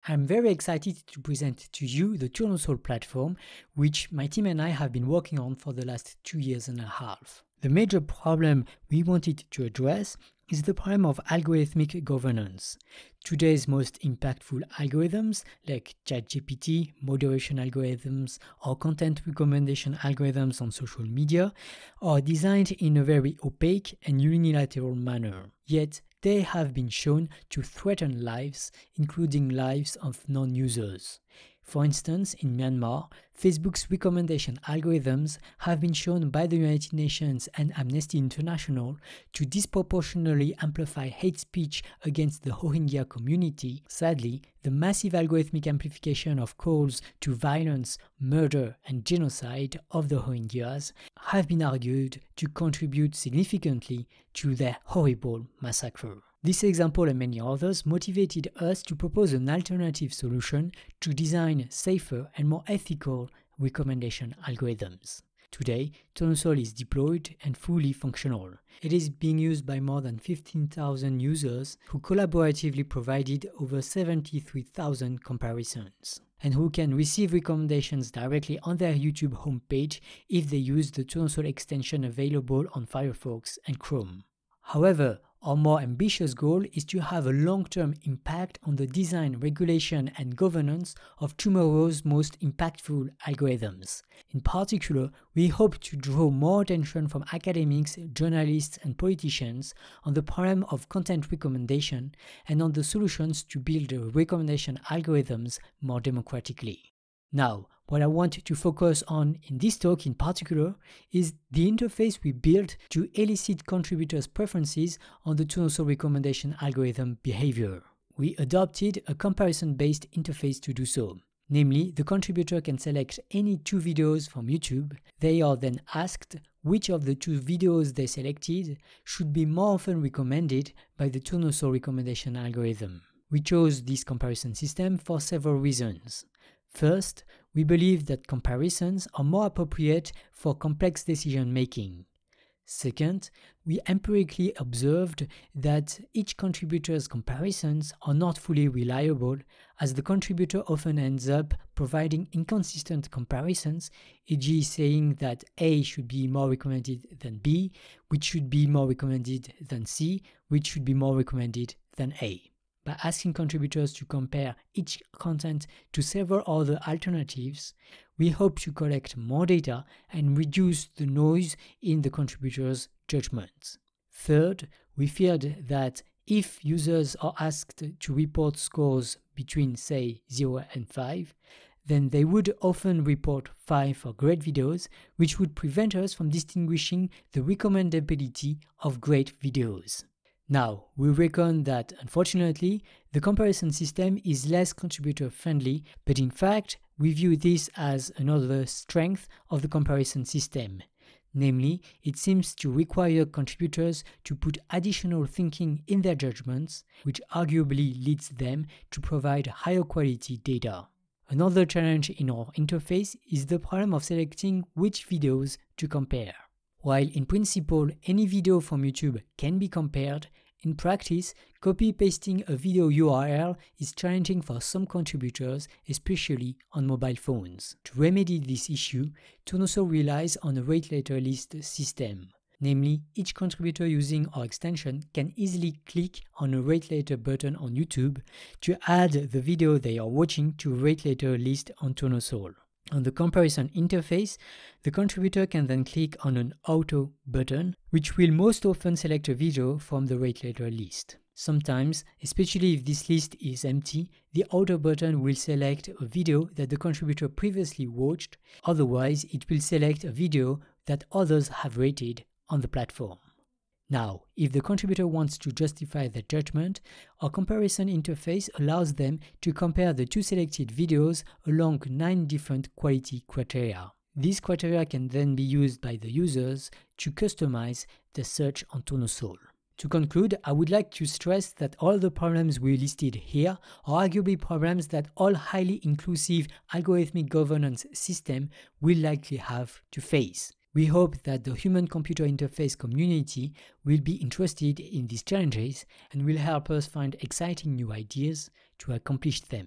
I'm very excited to present to you the Tournesol Platform, which my team and I have been working on for the last 2 years and a half. The major problem we wanted to address is the problem of algorithmic governance. Today's most impactful algorithms, like ChatGPT, moderation algorithms, or content recommendation algorithms on social media, are designed in a very opaque and unilateral manner. Yet, they have been shown to threaten lives, including lives of non-users. For instance, in Myanmar, Facebook's recommendation algorithms have been shown by the United Nations and Amnesty International to disproportionately amplify hate speech against the Rohingya community. Sadly, the massive algorithmic amplification of calls to violence, murder, and genocide of the Rohingyas have been argued to contribute significantly to their horrible massacre. This example and many others motivated us to propose an alternative solution to design safer and more ethical recommendation algorithms. Today, Tournesol is deployed and fully functional. It is being used by more than 15,000 users who collaboratively provided over 73,000 comparisons, and who can receive recommendations directly on their YouTube homepage if they use the Tournesol extension available on Firefox and Chrome. However, our more ambitious goal is to have a long-term impact on the design, regulation, and governance of tomorrow's most impactful algorithms. In particular, we hope to draw more attention from academics, journalists, and politicians on the problem of content recommendation and on the solutions to build the recommendation algorithms more democratically. Now, what I want to focus on in this talk in particular is the interface we built to elicit contributors' preferences on the Tournesol recommendation algorithm behavior. We adopted a comparison-based interface to do so. Namely, the contributor can select any 2 videos from YouTube. They are then asked which of the 2 videos they selected should be more often recommended by the Tournesol recommendation algorithm. We chose this comparison system for several reasons. First, we believe that comparisons are more appropriate for complex decision-making. Second, we empirically observed that each contributor's comparisons are not fully reliable, as the contributor often ends up providing inconsistent comparisons, e.g. saying that A should be more recommended than B, which should be more recommended than C, which should be more recommended than A. By asking contributors to compare each content to several other alternatives, we hope to collect more data and reduce the noise in the contributors' judgments. Third, we feared that if users are asked to report scores between, say, 0 and 5, then they would often report 5 for great videos, which would prevent us from distinguishing the recommendability of great videos. Now, we reckon that, unfortunately, the comparison system is less contributor-friendly, but in fact, we view this as another strength of the comparison system. Namely, it seems to require contributors to put additional thinking in their judgments, which arguably leads them to provide higher quality data. Another challenge in our interface is the problem of selecting which videos to compare. While in principle any video from YouTube can be compared, in practice, copy-pasting a video URL is challenging for some contributors, especially on mobile phones. To remedy this issue, Tournesol relies on a rate letter list system. Namely, each contributor using our extension can easily click on a rate letter button on YouTube to add the video they are watching to a rate letter list on Tournesol. On the comparison interface, the contributor can then click on an Auto button, which will most often select a video from the rate letter list. Sometimes, especially if this list is empty, the Auto button will select a video that the contributor previously watched, otherwise it will select a video that others have rated on the platform. Now, if the contributor wants to justify their judgment, our comparison interface allows them to compare the 2 selected videos along 9 different quality criteria. These criteria can then be used by the users to customize the search on Tournesol. To conclude, I would like to stress that all the problems we listed here are arguably problems that all highly inclusive algorithmic governance systems will likely have to face. We hope that the human-computer interface community will be interested in these challenges and will help us find exciting new ideas to accomplish them.